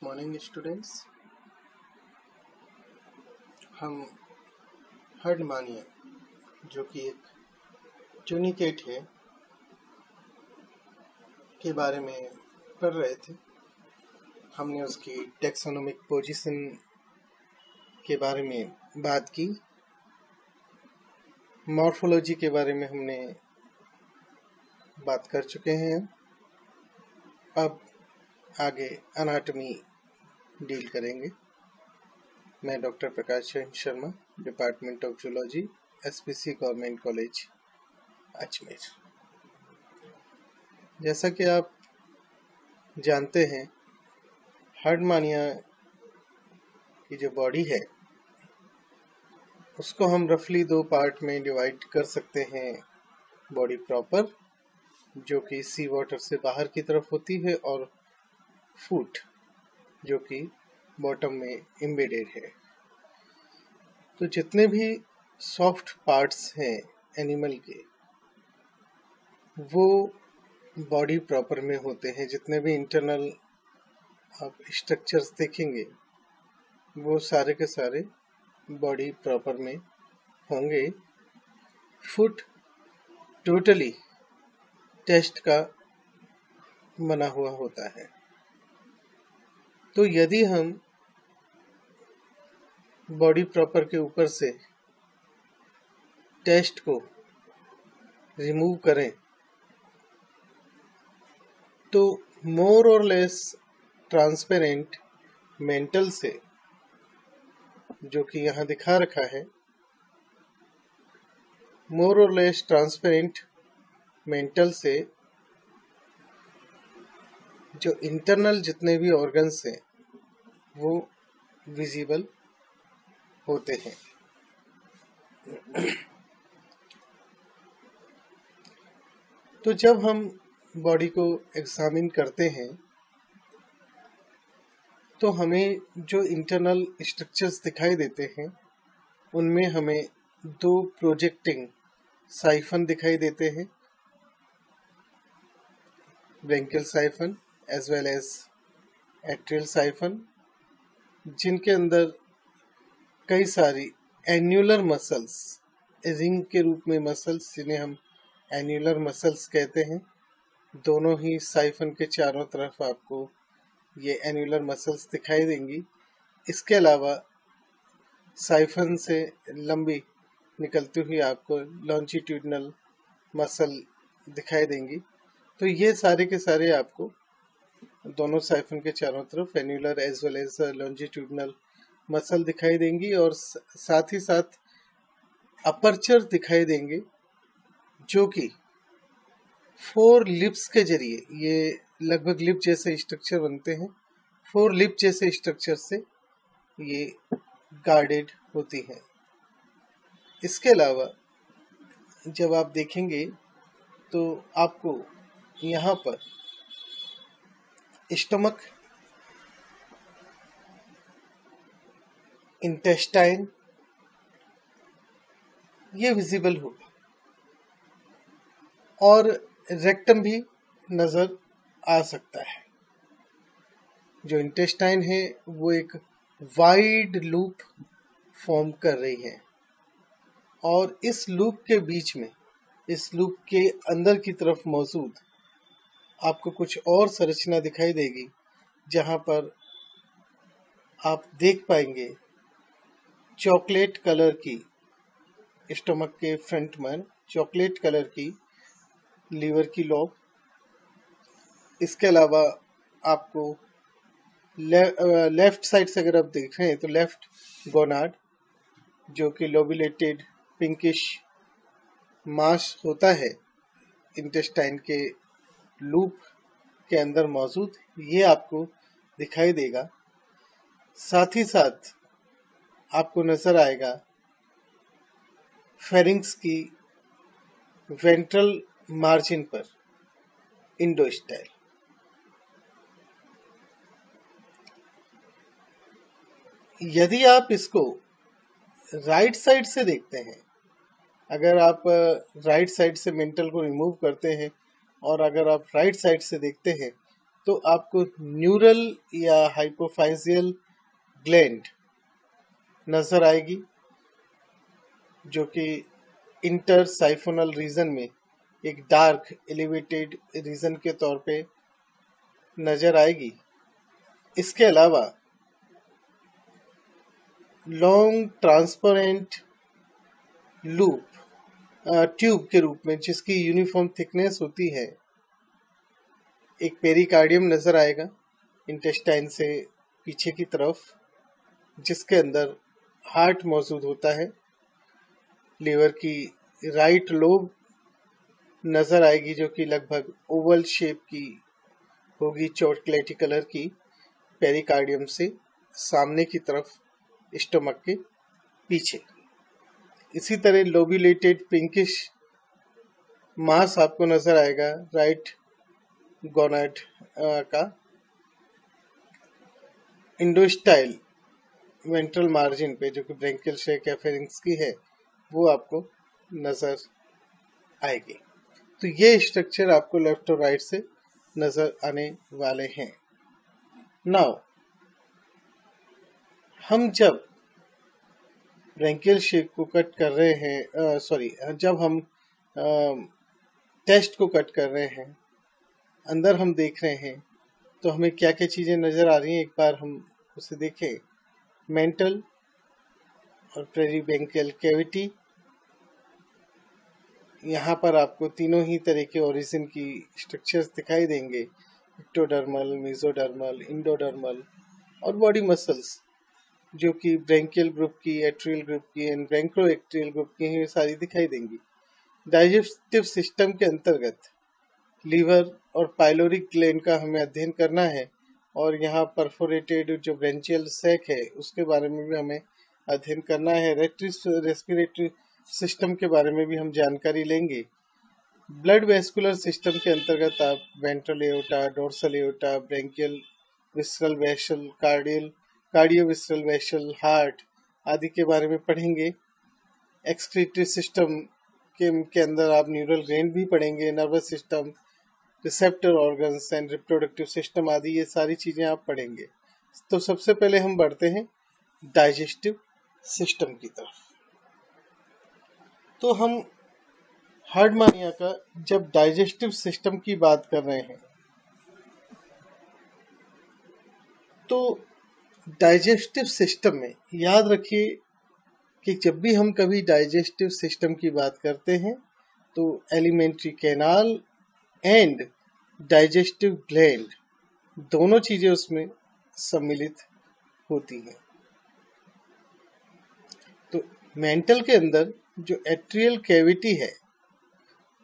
Morning students. हम Herdmania जो कि एक ट्यूनिकेट है के बारे में पढ़ रहे थे। हमने उसकी टेक्सोनोमिक पोजीशन के बारे में बात की, मॉर्फोलॉजी के बारे में हमने बात कर चुके हैं। अब आगे एनाटॉमी डील करेंगे। मैं doctor Prakash Sharma, department of zoology, SPC government college Ajmer. जैसा कि आप जानते हैं, हर्डमानिया की जो बॉडी है उसको हम रफली दो पार्ट में डिवाइड कर सकते हैं। बॉडी प्रॉपर जो कि सी वाटर से बाहर की तरफ होती है, और फुट जो कि बॉटम में एम्बेडेड है। तो जितने भी सॉफ्ट पार्ट्स हैं एनिमल के, वो बॉडी प्रॉपर में होते हैं। जितने भी इंटरनल आप स्ट्रक्चर्स देखेंगे वो सारे के सारे बॉडी प्रॉपर में होंगे। फुट टोटली टेस्ट का बना हुआ होता है। तो यदि हम बॉडी प्रॉपर के ऊपर से टेस्ट को रिमूव करें तो मोर और लेस ट्रांसपेरेंट मेंटल से, जो कि यहाँ दिखा रखा है, मोर और लेस ट्रांसपेरेंट मेंटल से जो इंटरनल जितने भी ऑर्गन्स हैं वो विजिबल होते हैं। तो जब हम बॉडी को एग्जामिन करते हैं तो हमें जो इंटरनल स्ट्रक्चर्स दिखाई देते हैं उनमें हमें दो प्रोजेक्टिंग साइफन दिखाई देते हैं, branchial siphon as well as atrial siphon, जिनके अंदर कई सारी एन्युलर मसल्स, रिंग के रूप में मसल्स जिन्हें हम एन्युलर मसल्स कहते हैं, दोनों ही साइफन के चारों तरफ आपको ये एन्युलर मसल्स दिखाई देंगी। इसके अलावा साइफन से लंबी निकलती हुई आपको लॉन्जिट्यूडनल मसल दिखाई देंगी। तो ये सारे के सारे आपको दोनों साइफन के चारों तरफ annular as well as longitudinal muscle दिखाई देंगी, और साथ ही साथ अपर्चर दिखाई देंगे जो कि 4 लिप्स के जरिए, ये लगभग लिप जैसे स्ट्रक्चर बनते हैं, 4 लिप जैसे स्ट्रक्चर से ये गार्डेड होती हैं। इसके अलावा जब आप देखेंगे तो आपको यहाँ पर स्टमक, इंटेस्टाइन ये विजिबल होगा, और रेक्टम भी नजर आ सकता है। जो इंटेस्टाइन है वो एक वाइड लूप फॉर्म कर रही है, और इस लूप के बीच में, इस लूप के अंदर की तरफ मौजूद आपको कुछ और संरचना दिखाई देगी, जहां पर आप देख पाएंगे चॉकलेट कलर की, स्टमक के फ्रंट में चॉकलेट कलर की लीवर की लॉब। इसके अलावा आपको लेफ्ट साइड से अगर आप देख रहे हैं तो लेफ्ट गोनाड जो कि लोबुलेटेड पिंकिश मास होता है इंटेस्टाइन के लूप के अंदर मौजूद, ये आपको दिखाई देगा। साथ ही साथ आपको नजर आएगा फेरिंक्स की वेंट्रल मार्जिन पर इंडोस्टाइल। यदि आप इसको राइट साइड से देखते हैं, अगर आप राइट साइड से मेंटल को रिमूव करते हैं और अगर आप राइट साइड से देखते हैं तो आपको न्यूरल या हाइपोफाइजियल ग्लैंड नजर आएगी, जो कि इंटर साइफोनल रीजन में एक डार्क एलिवेटेड रीजन के तौर पे नजर आएगी। इसके अलावा लॉन्ग ट्रांसपेरेंट लूप ट्यूब के रूप में, जिसकी यूनिफॉर्म थिकनेस होती है, एक पेरिकार्डियम नजर आएगा इंटेस्टाइन से पीछे की तरफ, जिसके अंदर हार्ट मौजूद होता है। लीवर की राइट लोब नजर आएगी, जो कि लगभग ओवल शेप की होगी, चॉकलेटी कलर की, पेरिकार्डियम से सामने की तरफ स्टमक के पीछे। इसी तरह लोब्यूलेटेड पिंकिश मास आपको नजर आएगा राइट गोनाड का। इंडोस्टाइल वेंट्रल मार्जिन पे, जो कि ब्रेंकियल शेक या फेरिंक्स की है, वो आपको नजर आएगी। तो ये स्ट्रक्चर आपको लेफ्ट और राइट से नजर आने वाले हैं। नाउ हम जब ब्रेंकियल शेक को कट कर रहे हैं, जब हम टेस्ट को कट कर रहे हैं, अंदर हम देख रहे हैं, तो हमें क्या क्या चीजें नजर आ रही हैं, एक बार हम उसे देखें। मेंटल और पेरीब्रेंकियल कैविटी, यहाँ पर आपको तीनों ही तरह के ओरिजिन की स्ट्रक्चर्स दिखाई देंगे, एक्टोडर्मल, मेसोडर्मल, इंडोडर्मल, और बॉडी मसल्स, जो कि ब्रेंकियल ग्रुप की, एट्रियल ग्रुप की एंड ब्रेंक्रोएक्ट्रियल ग्रुप की हैं, सारी दिखाई देंगी। डाइजेस्टिव सिस्टम के अंतर्गत लीवर और पाइलोरिक ग्लैंड का हमें अध्ययन करना है, और यहाँ परफोरेटेड जो ब्रेंचियल सैक है उसके बारे में भी हमें अध्ययन करना है। रेस्पिरेटरी सिस्टम के बारे में भी हम जानकारी लेंगे। ब्लड वेस्कुलर सिस्टम के अंतर्गत आप ventral aorta, dorsal aorta, branchial visceral vessel, cardio visceral vessel, heart आदि के बारे में पढ़ेंगे। एक्सक्रीटरी सिस्टम के अंदर आप न्यूरल ग्लैंड भी पढ़ेंगे, nervous system, receptor organs and reproductive system आदि, ये सारी चीजें आप पढ़ेंगे। तो सबसे पहले हम बढ़ते हैं डाइजेस्टिव सिस्टम की तरफ। तो हम हार्डमानिया का जब डाइजेस्टिव सिस्टम की बात कर रहे हैं, तो डाइजेस्टिव सिस्टम में याद रखिए कि जब भी हम कभी डाइजेस्टिव सिस्टम की बात करते हैं, तो alimentary canal and digestive gland दोनों चीजें उसमें सम्मिलित होती हैं। तो मेंटल के अंदर जो एट्रियल कैविटी है,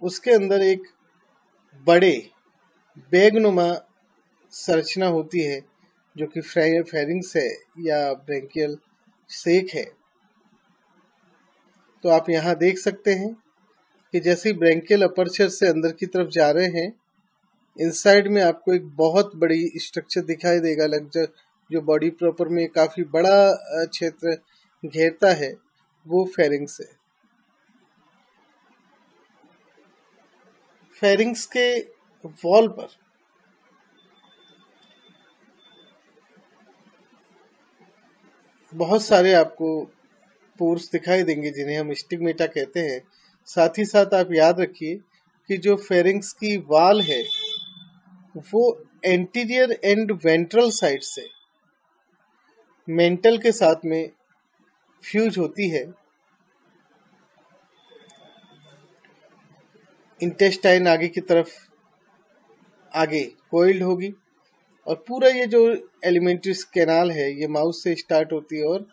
उसके अंदर एक बड़े बैगनुमा संरचना होती है, जो कि फेरिंग्स है या ब्रेंकियल सेक है। तो आप यहाँ देख सकते हैं कि जैसे ब्रेंकियल अपर्चर से अंदर की तरफ जा रहे हैं, इनसाइड में आपको एक बहुत बड़ी स्ट्रक्चर दिखाई देगा, लगभग जो बॉडी प्रॉपर में काफी बड़ा क्षेत्र घेरता है, वो फेरिंग्स है। फेरिंग्स के वॉल पर बहुत सारे आपको पोर्स दिखाई देंगे, जिन्हें हम स्टिग्मेटा कहते हैं। साथ ही साथ आप याद रखिए कि जो फेरिंग्स की वाल है, वो एंटीरियर एंड वेंट्रल साइड से मेंटल के साथ में फ्यूज होती है। इंटेस्टाइन आगे की तरफ आगे कोइल्ड होगी, और पूरा ये जो एलिमेंट्री कैनाल है, ये माउथ से स्टार्ट होती है और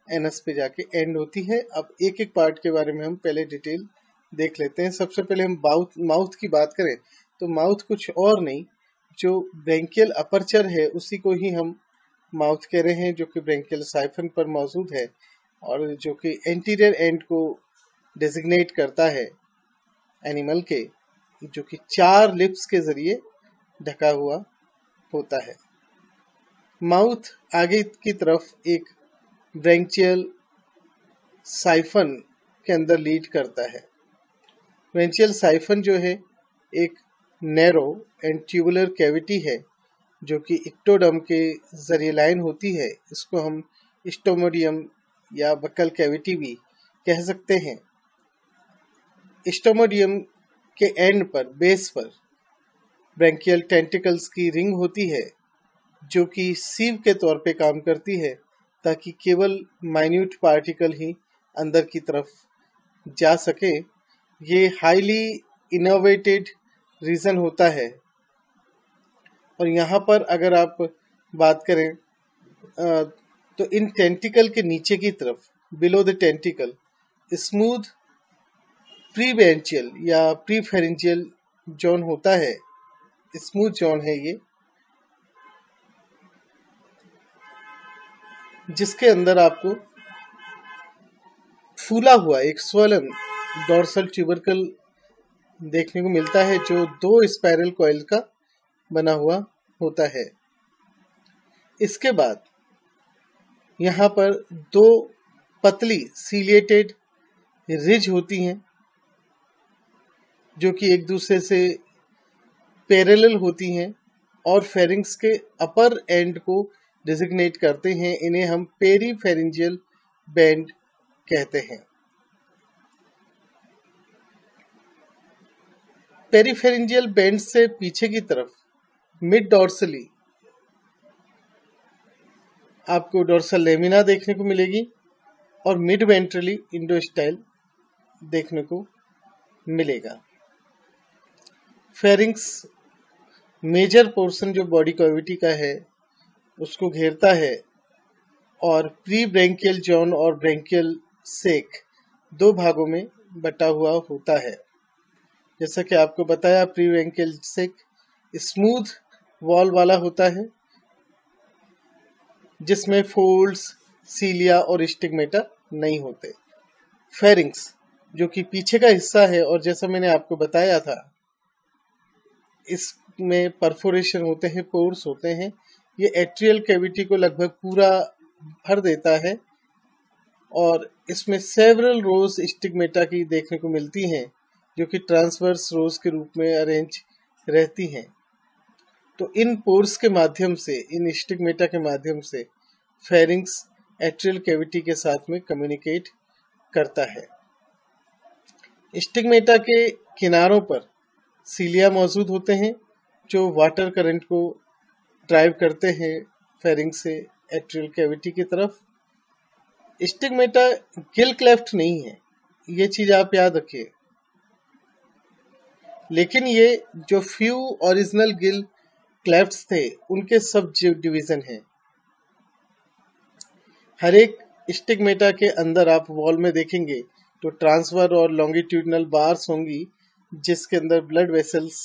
एनस पे जाके एंड होती है। अब एक एक पार्ट के बारे में हम पहले डिटेल देख लेते हैं। सबसे पहले हम माउथ की बात करें, तो माउथ कुछ और नहीं, जो ब्रेंकियल अपर्चर है उसी को ही हम माउथ कह रहे हैं, जो कि ब्रेंकियल साइफन पर मौजूद है, और जो कि एंटीरियर एंड को डेजिग्नेट करता है एनिमल के, जो कि 4 लिप्स के जरिए ढका हुआ होता है। माउथ आगे की तरफ एक ब्रेंचियल साइफन के अंदर लीड करता है। ब्रेंचियल साइफन जो है एक नैरो एंड ट्यूबुलर कैविटी है, जो कि इक्टोडर्म के जरिए लाइन होती है, इसको हम स्टोमोडियम या बक्कल कैविटी भी कह सकते हैं। स्टोमोडियम के एंड पर, बेस पर ब्रैंकियल टेंटिकल्स की रिंग होती है, जो कि सीव के तौर पे काम करती है, ताकि केवल माइन्यूट पार्टिकल ही अंदर की तरफ जा सके। ये हाईली इनोवेटेड रीजन होता है। और यहाँ पर अगर आप बात करें तो इन टेंटिकल के नीचे की तरफ, बिलो द टेंटिकल, स्मूथ प्रीब्रैंचियल या प्रीफेरेंजियल जोन होता है। स्मूथ जोन है ये, जिसके अंदर आपको फूला हुआ एक स्वलन डोर्सल ट्यूबरकल देखने को मिलता है, जो 2 स्पाइरल कॉइल का बना हुआ होता है। इसके बाद यहाँ पर 2 पतली सीलिएटेड रिज होती हैं, जो कि एक दूसरे से पैरेलल होती हैं और फेरिंग्स के अपर एंड को डिजिग्नेट करते हैं। इन्हें हम पेरीफेरेंजियल बैंड कहते हैं। पेरीफेरेंजियल बैंड से पीछे की तरफ मिड डॉर्सली आपको डोर्सल लेमिना देखने को मिलेगी और मिड वेंट्रली इंडोस्टाइल देखने को मिलेगा। फेरिंग्स मेजर पोर्शन जो बॉडी कैविटी का है उसको घेरता है और प्री ब्रैंकियल जोन और ब्रैंकियल सेक 2 भागों में बटा हुआ होता है। जैसा कि आपको बताया, प्री ब्रैंकियल सेक स्मूथ वॉल वाला होता है, जिसमें फोल्ड्स, सीलिया और स्टिग्मेटा नहीं होते। फेरिंग्स जो कि पीछे का हिस्सा है, और जैसा मैंने आपको बताया था, इसमें परफोरेशन होते हैं, पोर्स होते हैं। ये एट्रियल कैविटी को लगभग पूरा भर देता है और इसमें सेवरल रोज स्टिग्मेटा की देखने को मिलती हैं, जो कि ट्रांसवर्स रोज के रूप में अरेंज रहती हैं। तो इन पोर्स के माध्यम से, इन स्टिग्मेटा के माध्यम से फेरिंग्स एट्रियल कैविटी के साथ में कम्युनिकेट करता है। स्टिग्मेटा के किनारों पर सीलिया मौजूद होते हैं, जो वाटर करंट को ड्राइव करते हैं फेरिंग्स से एट्रियल कैविटी की तरफ। स्टिग्मेटा गिल क्लेफ्ट नहीं है, ये चीज आप याद रखिए। लेकिन ये जो फ्यू ओरिजिनल गिल क्लेफ्ट्स थे, उनके सब डिवीजन हैं। हर एक स्टिग्मेटा के अंदर आप वॉल में देखेंगे तो ट्रांसफर और लॉन्गिट्यूडनल बार्स होंगी, जिसके अंदर ब्लड वेसल्स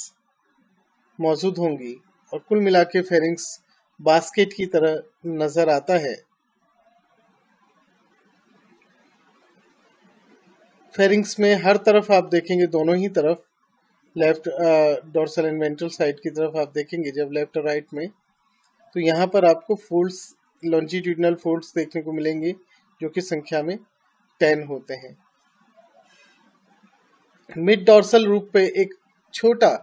मौजूद होंगी, और कुल मिला के फेरिंग्स बास्केट की तरह नजर आता है। फेरिंग्स में हर तरफ आप देखेंगे, दोनों ही तरफ, left dorsal and ventral side की तरफ आप देखेंगे जब लेफ्ट और राइट में, तो यहाँ पर आपको फोल्ड्स, लॉन्जिट्यूडनल फोल्ड्स देखने को मिलेंगे, जो कि संख्या में 10 होते हैं। मिड डोर्सल रूप पे एक छोटा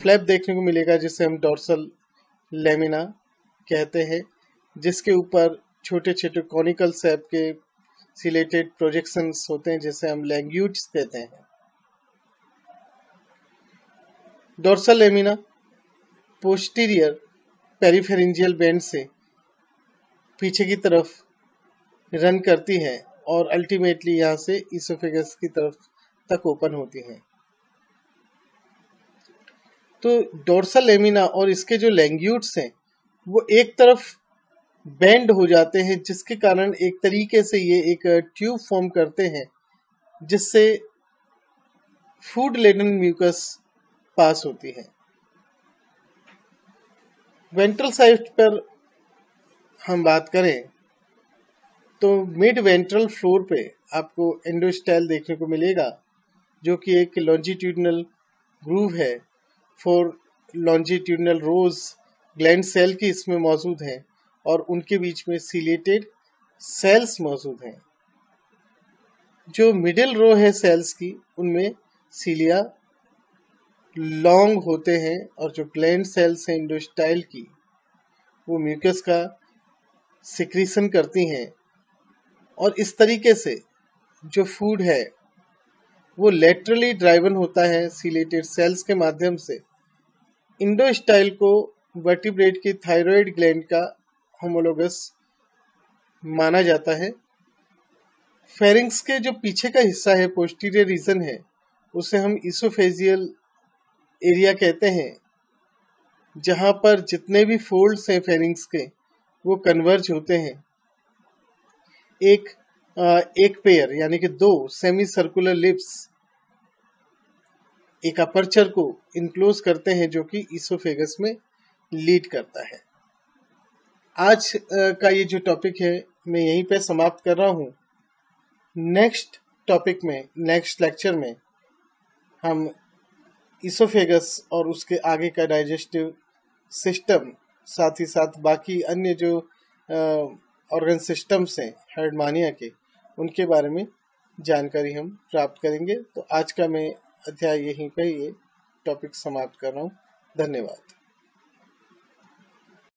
फ्लैप देखने को मिलेगा, जिसे हम डोर्सल लेमिना कहते हैं, जिसके ऊपर छोटे छोटे कॉनिकल शेप के सिलेटेड प्रोजेक्शंस होते हैं, जिसे हम लैंग्यूट्स कहते हैं। Dorsal lamina posterior peripharyngeal band से पीछे की तरफ रन करती है और अल्टीमेटली यहाँ से इसोफेगस की तरफ तक ओपन होती हैं। तो डोर्सल लेमिना और इसके जो लैंग्यूट्स हैं, वो एक तरफ बेंड हो जाते हैं, जिसके कारण एक तरीके से ये एक ट्यूब फॉर्म करते हैं, जिससे फूड लेडन म्यूकस पास होती है। वेंट्रल साइड पर हम बात करें तो मिड वेंट्रल फ्लोर पे आपको एंडोस्टाइल देखने को मिलेगा, जो कि एक लॉन्जिट्यूडनल ग्रूव है। 4 लॉन्जिट्यूडनल रोज ग्लैंड सेल की इसमें मौजूद हैं और उनके बीच में सीलेटेड सेल्स मौजूद हैं। जो मिडिल रो है सेल्स की, उनमें सीलिया लॉन्ग होते हैं, और जो ग्लैंड सेल्स हैं एंडोस्टाइल की, वो म्यूकस का सिक्रीशन करती हैं और इस तरीके से जो फूड है वो लेटरली ड्राइवन होता है सीलेटेड सेल्स के माध्यम से। इंडोस्टाइल को वर्टिब्रेट की थायराइड ग्लैंड का होमोलोगस माना जाता है। फेरिंक्स के जो पीछे का हिस्सा है, पोस्टीरियर रीजन है, उसे हम इसोफेजियल एरिया कहते हैं, जहां पर जितने भी फोल्ड्स हैं फेरिंक्स के वो कन्वर्ज होते हैं। एक पेयर यानी कि दो सेमी सर्कुलर लिप्स एक अपर्चर को इनक्लोज करते हैं जो कि इसोफेगस में लीड करता है। आज का ये जो टॉपिक है मैं यहीं पे समाप्त कर रहा हूँ। नेक्स्ट टॉपिक में, नेक्स्ट लेक्चर में हम इसोफेगस और उसके आगे का डाइजेस्टिव सिस्टम, साथ ही साथ बाकी अन्य जो ऑर्गन सिस्टम्स हैं हर्डमानिया के, उनके बारे में जानकारी हम प्राप्त करेंगे। तो आज का मैं अध्याय यहीं पे ये टॉपिक समाप्त कर रहा हूँ। धन्यवाद।